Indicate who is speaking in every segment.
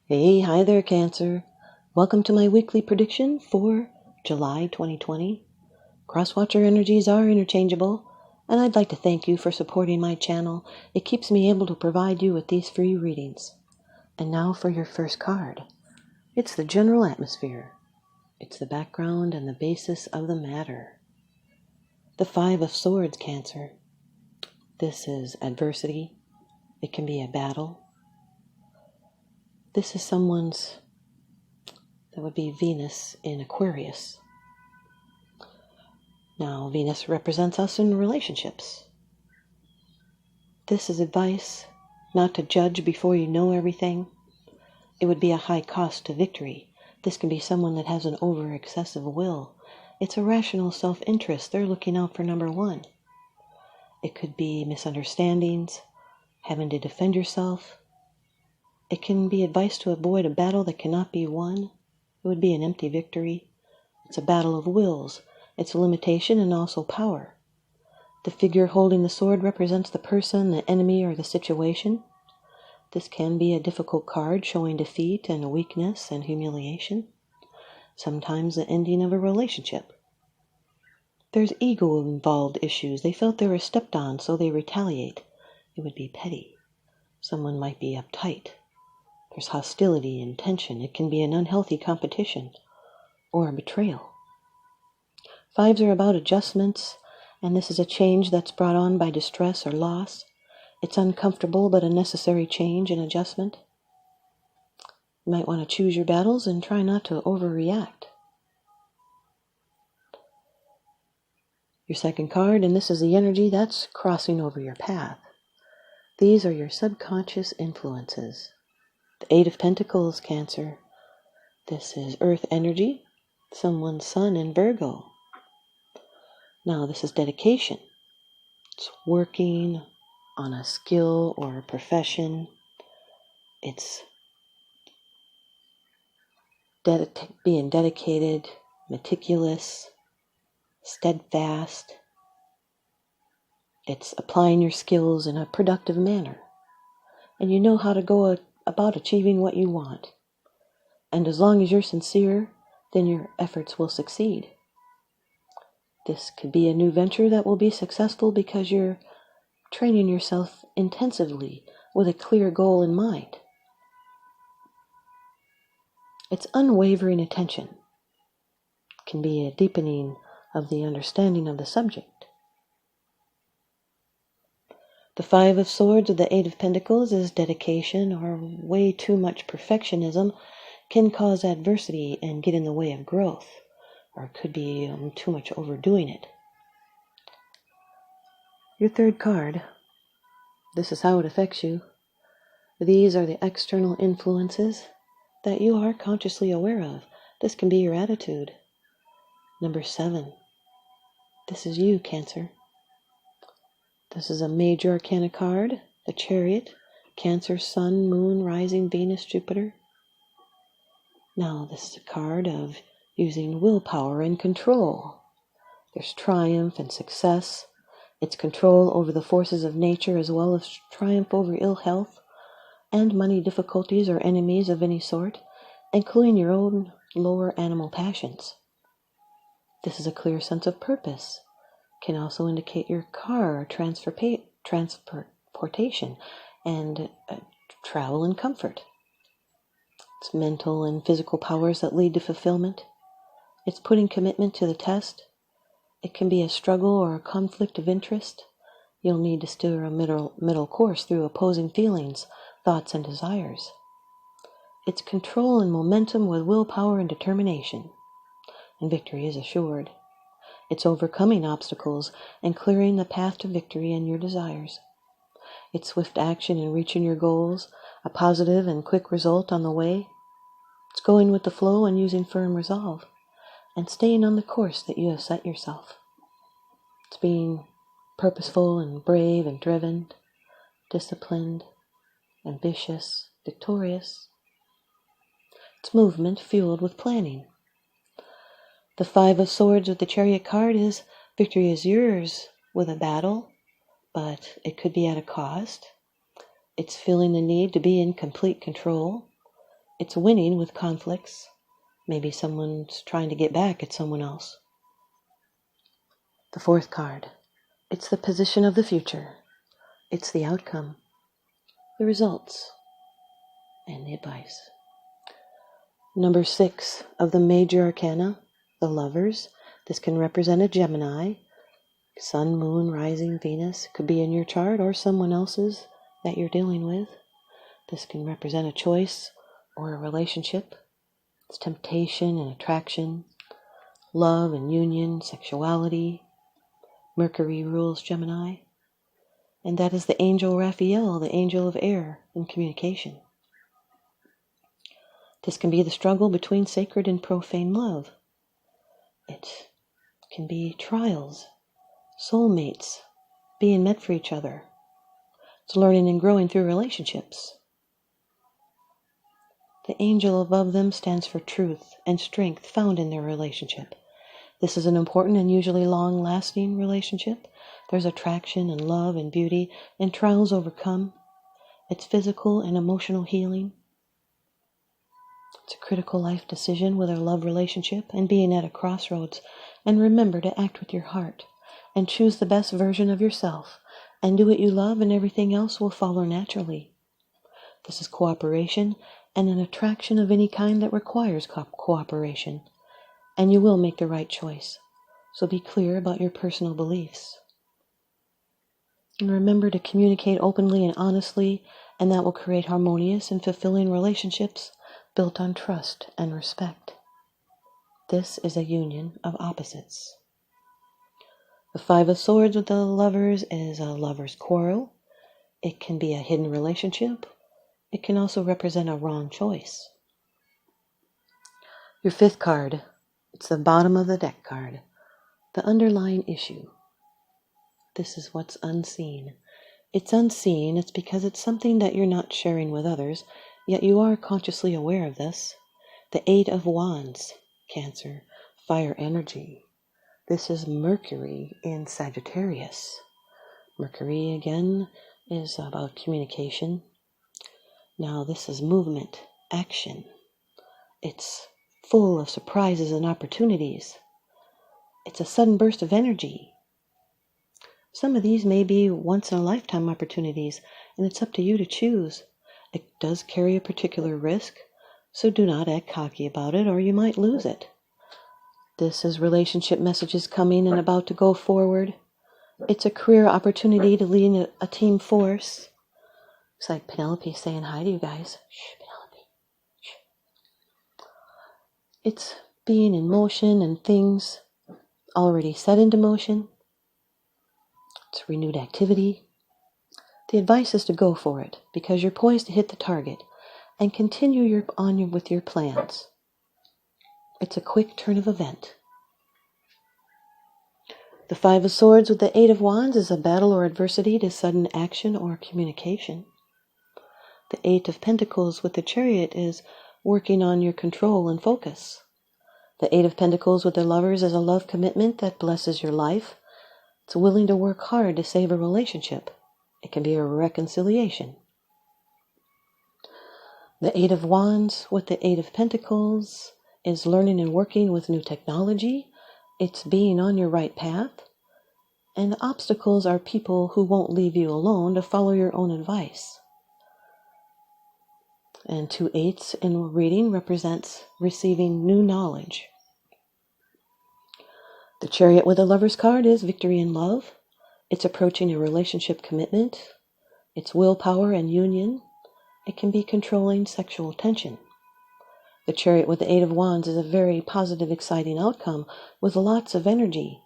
Speaker 1: Hey, hi there, Cancer. Welcome to my weekly prediction for July 2020. Crosswatcher energies are interchangeable, and I'd like to thank you for supporting my channel. It keeps me able to provide you with these free readings. And now for your first card. It's the general atmosphere. It's the background and the basis of the matter. The Five of Swords, Cancer. This is adversity. It can be a battle. This is someone's, that would be Venus in Aquarius. Now, Venus represents us in relationships. This is advice not to judge before you know everything. It would be a high cost to victory. This can be someone that has an over-excessive will. It's a rational self-interest. They're looking out for number one. It could be misunderstandings, having to defend yourself. It can be advice to avoid a battle that cannot be won. It would be an empty victory. It's a battle of wills. It's a limitation and also power. The figure holding the sword represents the person, the enemy, or the situation. This can be a difficult card showing defeat and weakness and humiliation. Sometimes the ending of a relationship. There's ego-involved issues. They felt they were stepped on, so they retaliate. It would be petty. Someone might be uptight. There's hostility and tension. It can be an unhealthy competition or a betrayal. Fives are about adjustments, and this is a change that's brought on by distress or loss. It's uncomfortable, but a necessary change and adjustment. You might want to choose your battles and try not to overreact. Your second card, and this is the energy that's crossing over your path. These are your subconscious influences. The Eight of Pentacles, Cancer. This is earth energy, someone's sun in Virgo. Now, this is dedication. It's working on a skill or a profession. It's being dedicated, meticulous, steadfast. It's applying your skills in a productive manner. And you know how to go about achieving what you want. And as long as you're sincere, then your efforts will succeed. This could be a new venture that will be successful because you're training yourself intensively with a clear goal in mind. It's unwavering attention. It can be a deepening of the understanding of the subject. The Five of Swords with the Eight of Pentacles is dedication, or way too much perfectionism can cause adversity and get in the way of growth, or it could be too much overdoing it. Your third card, this is how it affects you. These are the external influences that you are consciously aware of. This can be your attitude. Number 7, this is you, Cancer. This is a major arcana card, the Chariot, Cancer, Sun, Moon, Rising, Venus, Jupiter. Now, this is a card of using willpower and control. There's triumph and success. It's control over the forces of nature as well as triumph over ill health and money difficulties or enemies of any sort, including your own lower animal passions. This is a clear sense of purpose. Can also indicate your car, transportation, and travel and comfort. It's mental and physical powers that lead to fulfillment. It's putting commitment to the test. It can be a struggle or a conflict of interest. You'll need to steer a middle course through opposing feelings, thoughts, and desires. It's control and momentum with willpower and determination. And victory is assured. It's overcoming obstacles and clearing the path to victory and your desires. It's swift action in reaching your goals, a positive and quick result on the way. It's going with the flow and using firm resolve, and staying on the course that you have set yourself. It's being purposeful and brave and driven, disciplined, ambitious, victorious. It's movement fueled with planning. The Five of Swords with the Chariot card is victory is yours with a battle, but it could be at a cost. It's feeling the need to be in complete control. It's winning with conflicts. Maybe someone's trying to get back at someone else. The fourth card. It's the position of the future. It's the outcome, the results, and the advice. Number 6 of the major arcana, the Lovers. This can represent a Gemini. Sun, Moon, Rising, Venus. Could be in your chart or someone else's that you're dealing with. This can represent a choice or a relationship. It's temptation and attraction, love and union, sexuality. Mercury rules Gemini. And that is the angel Raphael, the angel of air and communication. This can be the struggle between sacred and profane love. It can be trials, soulmates, being met for each other. It's learning and growing through relationships. The angel above them stands for truth and strength found in their relationship. This is an important and usually long-lasting relationship. There's attraction and love and beauty and trials overcome. It's physical and emotional healing. It's a critical life decision with a love relationship and being at a crossroads. And remember to act with your heart and choose the best version of yourself and do what you love, and everything else will follow naturally. This is cooperation and an attraction of any kind that requires cooperation. And you will make the right choice. So be clear about your personal beliefs. And remember to communicate openly and honestly, and that will create harmonious and fulfilling relationships built on trust and respect. This is a union of opposites. The Five of Swords with the Lovers is a lover's quarrel. It can be a hidden relationship. It can also represent a wrong choice. Your fifth card, it's the bottom of the deck card, the underlying issue. This is what's unseen. It's unseen. It's because it's something that you're not sharing with others, yet you are consciously aware of this. The Eight of Wands, Cancer, fire energy. This is Mercury in Sagittarius. Mercury, again, is about communication. Now, this is movement, action. It's full of surprises and opportunities. It's a sudden burst of energy. Some of these may be once-in-a-lifetime opportunities, and it's up to you to choose. It does carry a particular risk, so do not act cocky about it, or you might lose it. This is relationship messages coming and about to go forward. It's a career opportunity to lead a team force. It's like Penelope saying hi to you guys. Shh, Penelope. Shh. It's being in motion and things already set into motion. It's renewed activity. The advice is to go for it because you're poised to hit the target and continue with your plans. It's a quick turn of event. The Five of Swords with the Eight of Wands is a battle or adversity to sudden action or communication. The Eight of Pentacles with the Chariot is working on your control and focus. The Eight of Pentacles with the Lovers is a love commitment that blesses your life. It's willing to work hard to save a relationship. It can be a reconciliation. The Eight of Wands with the Eight of Pentacles is learning and working with new technology. It's being on your right path. And the obstacles are people who won't leave you alone to follow your own advice. And 2 eights in reading represents receiving new knowledge. The Chariot with the Lover's card is victory in love. It's approaching a relationship commitment. It's willpower and union. It can be controlling sexual tension. The Chariot with the Eight of Wands is a very positive, exciting outcome with lots of energy.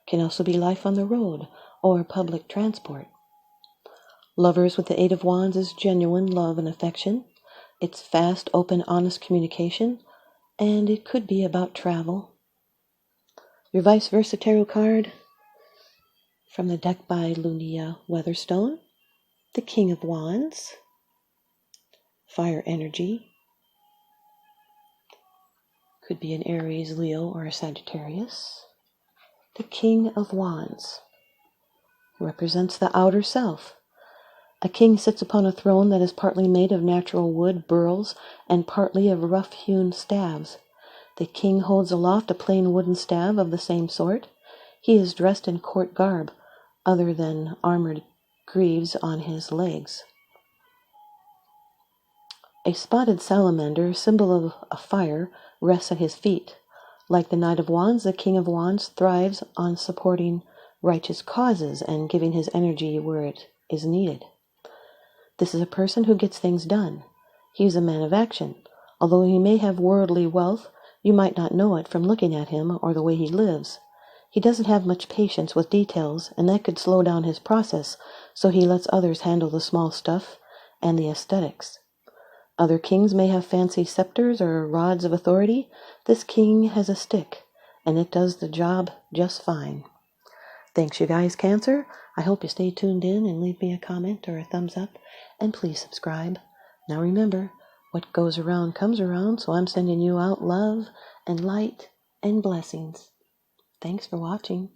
Speaker 1: It can also be life on the road or public transport. Lovers with the Eight of Wands is genuine love and affection. It's fast, open, honest communication, and it could be about travel. Your ViceVersa Tarot card from the deck by Lunaea Weatherstone, the King of Wands, fire energy. Could be an Aries, Leo, or a Sagittarius. The King of Wands represents the outer self. A king sits upon a throne that is partly made of natural wood, burls, and partly of rough-hewn staves. The king holds aloft a plain wooden staff of the same sort. He is dressed in court garb, other than armored greaves on his legs. A spotted salamander, symbol of a fire, rests at his feet. Like the Knight of Wands, the King of Wands thrives on supporting righteous causes and giving his energy where it is needed. This is a person who gets things done. He is a man of action. Although he may have worldly wealth, you might not know it from looking at him or the way he lives. He doesn't have much patience with details, and that could slow down his process, so he lets others handle the small stuff and the aesthetics. Other kings may have fancy scepters or rods of authority. This king has a stick, and it does the job just fine. Thanks, you guys, Cancer. I hope you stay tuned in and leave me a comment or a thumbs up, and please subscribe. Now remember, what goes around comes around, so I'm sending you out love and light and blessings. Thanks for watching.